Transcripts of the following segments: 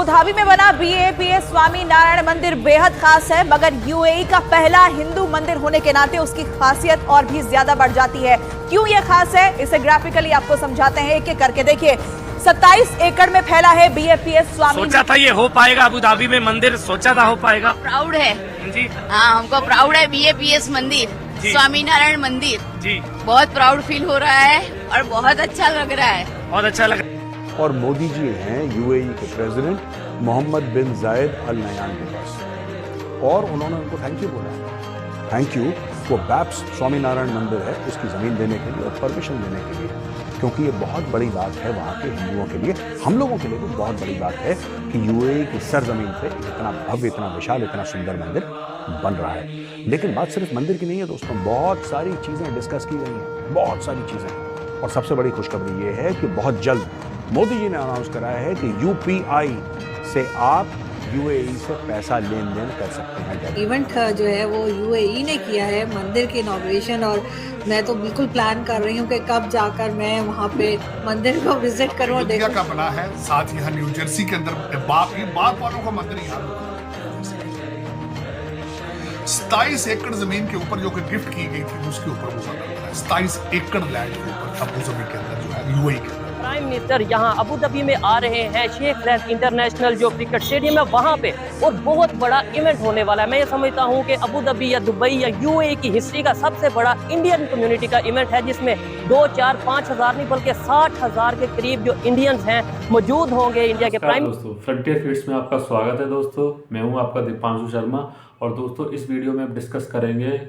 Abu Dhabi में बना BAPS Swami Narayan मंदिर बेहद खास है, मगर UAE का पहला हिंदू मंदिर होने के नाते उसकी खासियत और भी ज्यादा बढ़ जाती है। क्यों ये खास है, इसे ग्राफिकली आपको समझाते हैं एक एक करके। देखिए, 27 एकड़ में फैला है BAPS स्वामी। सोचा था ये हो पाएगा अबू धाबी में मंदिर, सोचा था हो पाएगा। प्राउड है जी हाँ, हमको प्राउड है BAPS मंदिर, स्वामी नारायण मंदिर जी, बहुत प्राउड फील हो रहा है और बहुत अच्छा लग रहा है। बहुत अच्छा लगा। और मोदी जी हैं UAE के प्रेसिडेंट मोहम्मद बिन जायद अल नहयान के पास, और उन्होंने उनको थैंक यू बोला। थैंक यू वो BAPS स्वामी नारायण मंदिर है उसकी ज़मीन देने के लिए और परमिशन देने के लिए, क्योंकि ये बहुत बड़ी बात है वहाँ के हिंदुओं के लिए, हम लोगों के लिए भी बहुत बड़ी बात है कि UAE की सरजमीन पे इतना भव्य, इतना विशाल, इतना सुंदर मंदिर बन रहा है। लेकिन बात सिर्फ मंदिर की नहीं है दोस्तों, बहुत सारी चीज़ें डिस्कस की गई हैं, बहुत सारी चीज़ें। और सबसे बड़ी खुशखबरी ये है कि बहुत जल्द मोदी जी ने अनाउंस कराया है कि UPI से आप UAE से पैसा लेन देन कर सकते हैं। इवेंट जो है वो UAE ने किया है मंदिर की इनॉग्रेशन, और मैं तो बिल्कुल प्लान कर रही हूँ कि कब जाकर मैं वहाँ पे मंदिर को विजिट करूँ और देखूँ। का बना है, साथ ही यहाँ न्यू जर्सी के अंदर बाप वालों का मंदिर यहाँ 27 एकड़ जमीन के ऊपर जो कि गिफ्ट की गई थी उसके ऊपर वो बना है। 27 एकड़ लैंड के ऊपर अबू धाबी के अंदर जो है UAE के अंदर। प्राइम मिनिस्टर यहाँ अबू धाबी में आ रहे हैं, शेख ज़ायद इंटरनेशनल जो क्रिकेट स्टेडियम है वहाँ पे, और बहुत बड़ा इवेंट होने वाला है। मैं ये समझता हूँ कि अबू धाबी या दुबई या UAE की हिस्ट्री का सबसे बड़ा इंडियन कम्युनिटी का इवेंट है, जिसमें 2, 4, 5 हज़ार नहीं बल्कि 60,000 के करीब जो इंडियंस हैं मौजूद होंगे इंडिया के प्राइम। दोस्तों, फ्रंटियर फीड्स में आपका स्वागत है दोस्तों। मैं हूँ आपका दीपांशु शर्मा, और दोस्तों इस वीडियो में हम डिस्कस करेंगे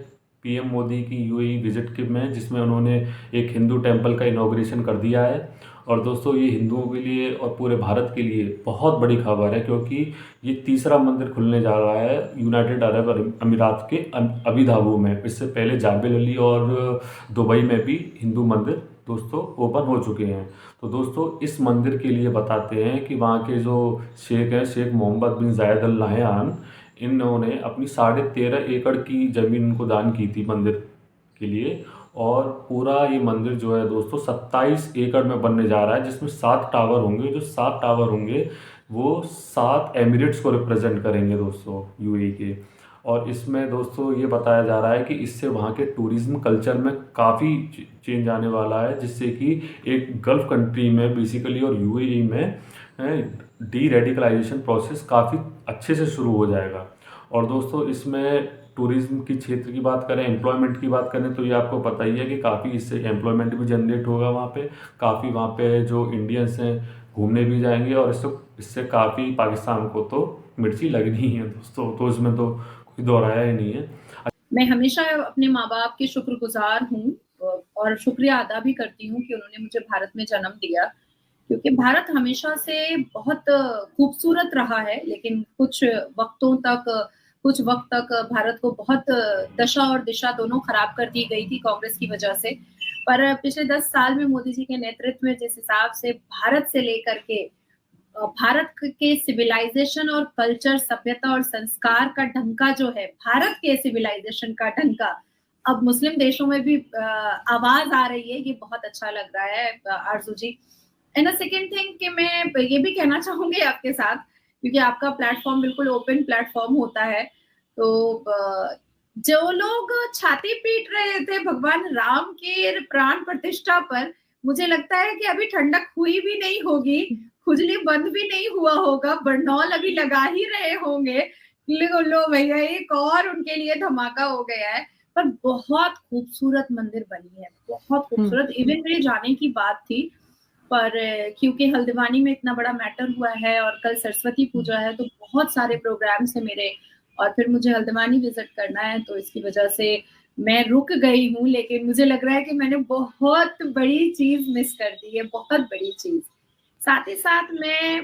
PM मोदी की UAE विजिट के में, जिसमें उन्होंने एक हिंदू टेम्पल का इनॉग्रेशन कर दिया है। और दोस्तों ये हिंदुओं के लिए और पूरे भारत के लिए बहुत बड़ी खबर है, क्योंकि ये तीसरा मंदिर खुलने जा रहा है यूनाइटेड अरब अमीरात के अबू धाबी में। इससे पहले जाबेल अली और दुबई में भी हिंदू मंदिर दोस्तों ओपन हो चुके हैं। तो दोस्तों इस मंदिर के लिए बताते हैं कि वहाँ के जो शेख हैं, शेख मोहम्मद बिन जायद अल नहयान, इन्होंने अपनी 13.5 एकड़ की ज़मीन को दान की थी मंदिर के लिए। और पूरा ये मंदिर जो है दोस्तों 27 एकड़ में बनने जा रहा है, जिसमें 7 टावर होंगे। जो 7 टावर होंगे वो 7 एमिरेट्स को रिप्रेजेंट करेंगे दोस्तों UAE के। और इसमें दोस्तों ये बताया जा रहा है कि इससे वहाँ के टूरिज़्म कल्चर में काफ़ी चेंज आने वाला है, जिससे कि एक गल्फ़ कंट्री में बेसिकली और UAE में डी रेडिकलाइजेशन प्रोसेस काफ़ी अच्छे से शुरू हो जाएगा। और दोस्तों इसमें टूरिज़्म की क्षेत्र की बात करें, एम्प्लॉयमेंट की बात करें, तो ये आपको पता ही है कि काफ़ी इससे एम्प्लॉयमेंट भी जनरेट होगा वहाँ पे। काफ़ी वहाँ पे जो इंडियंस हैं घूमने भी जाएंगे, और इससे काफ़ी पाकिस्तान को तो मिर्ची लगनी ही है दोस्तों, तो इसमें तो कोई दोहराया ही नहीं है। मैं हमेशा अपने माँ बाप की शुक्रगुजार हूँ और शुक्रिया अदा भी करती हूँ कि उन्होंने मुझे भारत में जन्म दिया, क्योंकि भारत हमेशा से बहुत खूबसूरत रहा है, लेकिन कुछ वक्त तक भारत को बहुत दशा और दिशा दोनों खराब कर दी गई थी कांग्रेस की वजह से। पर पिछले 10 साल में मोदी जी के नेतृत्व में जिस हिसाब से भारत से लेकर के भारत के सिविलाइजेशन और कल्चर, सभ्यता और संस्कार का ढंका जो है, भारत के सिविलाइजेशन का ढंका अब मुस्लिम देशों में भी आवाज आ रही है, ये बहुत अच्छा लग रहा है आरजू जी। एंड सेकेंड थिंग कि मैं ये भी कहना चाहूंगी आपके साथ, क्योंकि आपका प्लेटफॉर्म बिल्कुल ओपन प्लेटफॉर्म होता है, तो जो लोग छाती पीट रहे थे भगवान राम के प्राण प्रतिष्ठा पर, मुझे लगता है कि अभी ठंडक हुई भी नहीं होगी, खुजली बंद भी नहीं हुआ होगा, बरनौल अभी लगा ही रहे होंगे, लो भैया एक और उनके लिए धमाका हो गया है। पर बहुत खूबसूरत मंदिर बनी है, बहुत खूबसूरत। इवन मेरे जाने की बात थी, पर क्योंकि हल्द्वानी में इतना बड़ा मैटर हुआ है और कल सरस्वती पूजा है, तो बहुत सारे प्रोग्राम्स है मेरे, और फिर मुझे हल्द्वानी विजिट करना है, तो इसकी वजह से मैं रुक गई हूँ। लेकिन मुझे लग रहा है कि मैंने बहुत बड़ी चीज मिस कर दी है, बहुत बड़ी चीज। साथ ही साथ मैं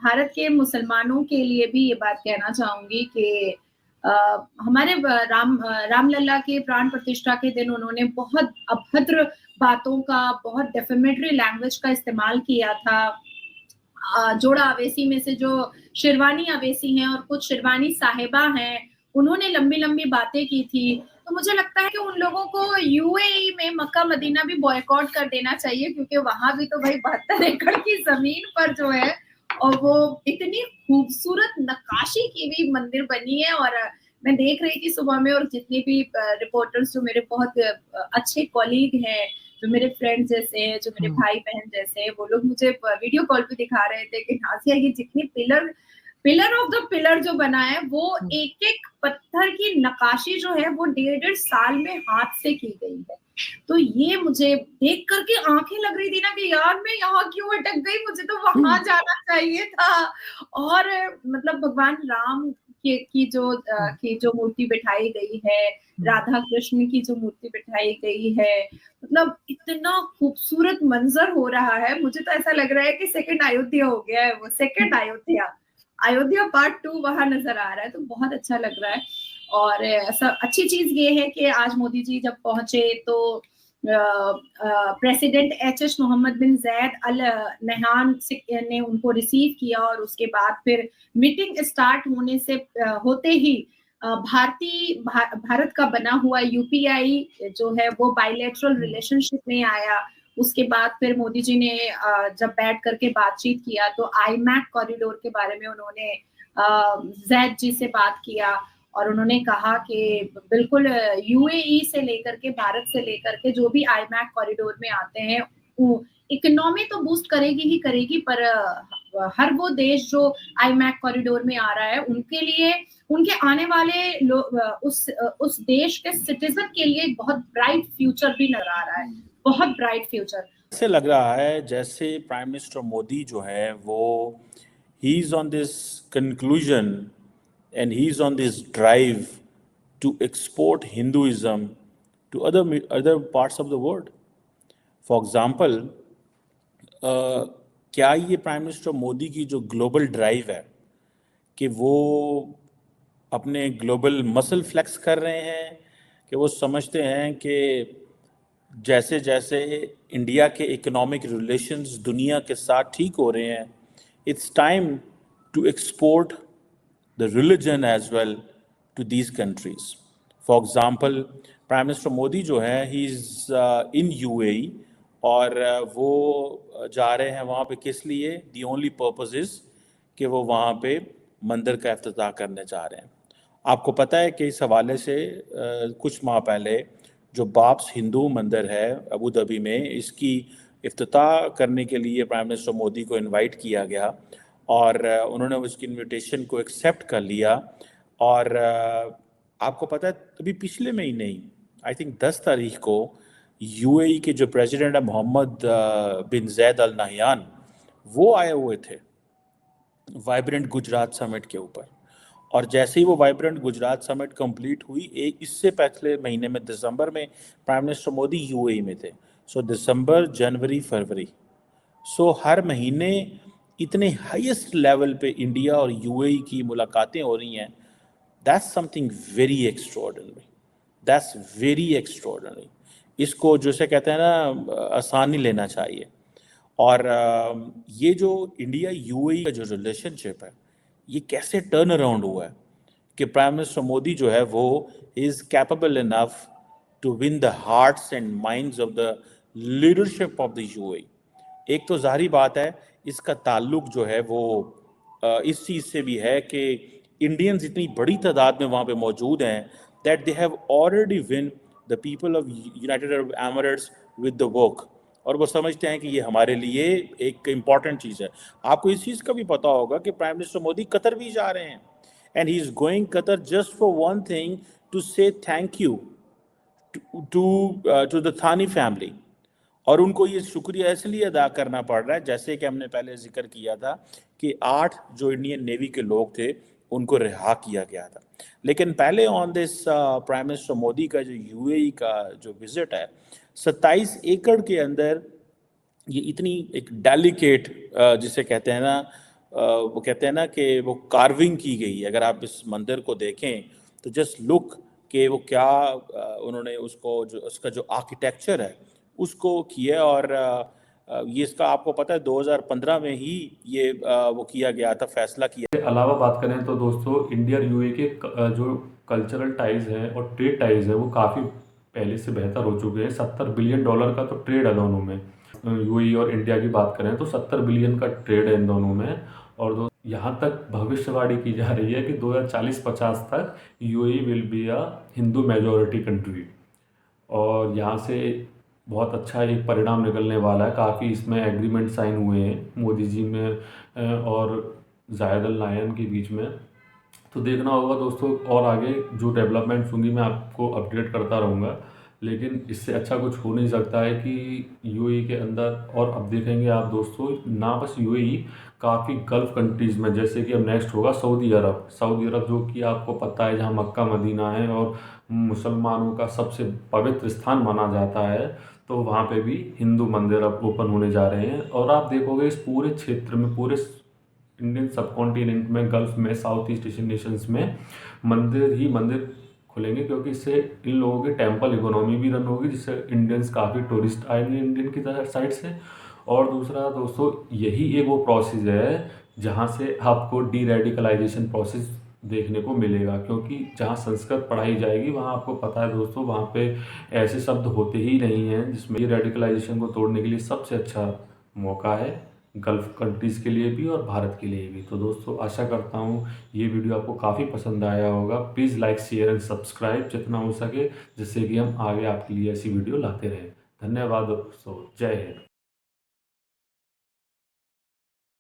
भारत के मुसलमानों के लिए भी ये बात कहना चाहूंगी कि हमारे रामलला के प्राण प्रतिष्ठा के दिन उन्होंने बहुत अभद्र बातों का, बहुत डेफेमेटरी लैंग्वेज का इस्तेमाल किया था। जोड़ा अवेसी में से जो शिरवानी अवेसी हैं और कुछ शिरवानी साहिबा हैं, उन्होंने लंबी लंबी बातें की थी। तो मुझे लगता है कि उन लोगों को UAE में मक्का मदीना भी बॉयकॉट कर देना चाहिए, क्योंकि वहां भी तो भाई 72 एकड़ की जमीन पर जो है और वो इतनी खूबसूरत नक्काशी की हुई मंदिर बनी है। और मैं देख रही थी सुबह में, और जितने भी रिपोर्टर्स जो मेरे बहुत अच्छे कॉलीग हैं, जो मेरे फ्रेंड जैसे हैं, जो मेरे भाई बहन जैसे हैं, वो लोग मुझे वीडियो कॉल पे दिखा रहे थे कि नाज़िया ये जितनी पिलर ऑफ द पिलर जो बना है, वो एक एक पत्थर की नक्काशी जो है वो 1.5 साल में हाथ से की गई है। तो ये मुझे देख करके आंखें लग रही थी ना कि यार मैं यहाँ क्यों अटक गई, मुझे तो वहां जाना चाहिए था। और मतलब भगवान राम की जो मूर्ति बिठाई गई है, राधा कृष्ण की जो मूर्ति बिठाई गई है, मतलब इतना खूबसूरत मंजर हो रहा है। मुझे तो ऐसा लग रहा है कि सेकंड अयोध्या हो गया है, वो सेकंड अयोध्या पार्ट 2 वहां नजर आ रहा है। तो बहुत अच्छा लग रहा है। और ऐसा अच्छी चीज ये है कि आज मोदी जी जब पहुंचे तो प्रेसिडेंट एच मोहम्मद बिन जायद अल नहयान ने उनको रिसीव किया, और उसके बाद फिर मीटिंग स्टार्ट होने से होते ही भारत का बना हुआ यूपीआई जो है वो बायलैटरल रिलेशनशिप में आया। उसके बाद फिर मोदी जी ने जब बैठ करके बातचीत किया तो आईमैक कॉरिडोर के बारे में उन्होंने जैद जी से बात किया, और उन्होंने कहा कि बिल्कुल यूएई से लेकर के, भारत से लेकर के जो भी आईमैक कॉरिडोर में आते हैं, इकोनॉमी तो बूस्ट करेगी ही करेगी, पर हर वो देश जो आईमैक कॉरिडोर में आ रहा है उनके लिए, उनके आने वाले उस देश के सिटीजन के लिए एक बहुत ब्राइट फ्यूचर भी नजर आ रहा है, बहुत ब्राइट फ्यूचर। ऐसे लग रहा है जैसे प्राइम मिनिस्टर मोदी जो है वो he is on this conclusion and he's on this drive to export Hinduism to other parts of the world. For example, क्या ये प्राइम मिनिस्टर मोदी की जो ग्लोबल ड्राइव है कि वो अपने ग्लोबल मसल फ्लेक्स कर रहे हैं, कि वो समझते हैं कि जैसे जैसे इंडिया के इकोनॉमिक रिलेशंस दुनिया के साथ ठीक हो रहे हैं, it's time to export the religion as well to these countries. For example, Prime Minister Modi जो है he is in UAE, और वो जा रहे हैं वहाँ पे किस लिए? The only purpose is कि वो वहाँ पे मंदिर का इफ्तिताह करने जा रहे हैं। आपको पता है कि इस हवाले से कुछ माह पहले जो बाब्स हिंदू मंदिर है अबू धाबी में, इसकी इफ्तिताह करने के लिए प्राइम मिनिस्टर मोदी को इनवाइट किया गया, और उन्होंने उसकी इनविटेशन को एक्सेप्ट कर लिया। और आपको पता है अभी पिछले महीने ही, आई थिंक 10 तारीख को, यूएई के जो प्रेसिडेंट है मोहम्मद बिन जायद अल नहयान, वो आए हुए थे वाइब्रेंट गुजरात समिट के ऊपर। और जैसे ही वो वाइब्रेंट गुजरात समिट कंप्लीट हुई, इससे पिछले महीने में दिसंबर में प्राइम मिनिस्टर मोदी यूएई में थे। सो दिसंबर, जनवरी, फरवरी, सो हर महीने इतने हाईएस्ट लेवल पे इंडिया और यूएई की मुलाकातें हो रही हैं। That's something very extraordinary, that's very extraordinary. इसको जैसे कहते हैं ना, आसान नहीं लेना चाहिए। और ये जो इंडिया यूएई का जो रिलेशनशिप है, ये कैसे टर्न अराउंड हुआ है कि प्राइम मिनिस्टर मोदी जो है वो is capable enough to win the hearts and minds of the leadership of the UAE. एक तो जाहिर बात है इसका ताल्लुक जो है वो इस चीज़ से भी है कि इंडियंस इतनी बड़ी तादाद में वहाँ पे मौजूद हैं that they have already win the people of United Arab Emirates with the work, और वो समझते हैं कि ये हमारे लिए एक इम्पॉर्टेंट चीज़ है। आपको इस चीज़ का भी पता होगा कि प्राइम मिनिस्टर मोदी कतर भी जा रहे हैं, and he is going Qatar just for one thing, to say thank you to the Thani family. और उनको ये शुक्रिया इसलिए अदा करना पड़ रहा है, जैसे कि हमने पहले जिक्र किया था कि 8 जो इंडियन नेवी के लोग थे उनको रिहा किया गया था। लेकिन पहले on this prime minister Modi का जो यूएई का जो विजिट है, 27 एकड़ के अंदर ये इतनी एक डेलिकेट जिसे कहते हैं ना, वो कहते हैं ना कि वो कार्विंग की गई है। अगर आप इस मंदिर को देखें तो जस्ट लुक कि वो क्या उन्होंने उसको जो उसका जो आर्किटेक्चर है उसको किया। और ये इसका आपको पता है 2015 में ही ये वो किया गया था, फैसला किया। इसके अलावा बात करें तो दोस्तों, इंडिया और यूएई के जो कल्चरल टाइज हैं और ट्रेड टाइज हैं वो काफ़ी पहले से बेहतर हो चुके हैं। $70 बिलियन का तो ट्रेड है दोनों में। यूएई और इंडिया की बात करें तो 70 बिलियन का ट्रेड है इन दोनों में। और यहाँ तक भविष्यवाणी की जा रही है कि 2040-50 तक UAE will be a Hindu majority country, और यहाँ से बहुत अच्छा एक परिणाम निकलने वाला है। काफ़ी इसमें एग्रीमेंट साइन हुए हैं मोदी जी में और जायद अल नाहयान के बीच में। तो देखना होगा दोस्तों, और आगे जो डेवलपमेंट्स होंगी मैं आपको अपडेट करता रहूँगा, लेकिन इससे अच्छा कुछ हो नहीं सकता है कि यूएई के अंदर। और अब देखेंगे आप दोस्तों, ना बस यूएई, काफ़ी गल्फ़ कंट्रीज़ में, जैसे कि अब नेक्स्ट होगा सऊदी अरब जो कि आपको पता है जहाँ मक्का मदीना है और मुसलमानों का सबसे पवित्र स्थान माना जाता है, तो वहाँ पे भी हिंदू मंदिर अब ओपन होने जा रहे हैं। और आप देखोगे इस पूरे क्षेत्र में, पूरे इंडियन सब कॉन्टिनेंट में, गल्फ़ में, साउथ ईस्ट एशियन नेशंस में मंदिर ही मंदिर खुलेंगे, क्योंकि इससे इन लोगों की टेम्पल इकोनॉमी भी रन होगी, जिससे इंडियंस काफ़ी टूरिस्ट आएंगे इंडियन की साइड से। और दूसरा दोस्तों, यही एक वो प्रोसेस है जहाँ से आपको डी रेडिकलाइजेशन प्रोसेस देखने को मिलेगा, क्योंकि जहाँ संस्कृत पढ़ाई जाएगी वहाँ आपको पता है दोस्तों, वहाँ पे ऐसे शब्द होते ही नहीं हैं, जिसमें रेडिकलाइजेशन को तोड़ने के लिए सबसे अच्छा मौका है गल्फ़ कंट्रीज़ के लिए भी और भारत के लिए भी। तो दोस्तों, आशा करता हूँ ये वीडियो आपको काफ़ी पसंद आया होगा। Please like, share and subscribe जितना हो सके, जिससे कि हम आगे आपके लिए ऐसी वीडियो लाते रहें। धन्यवाद दोस्तों, जय हिंद।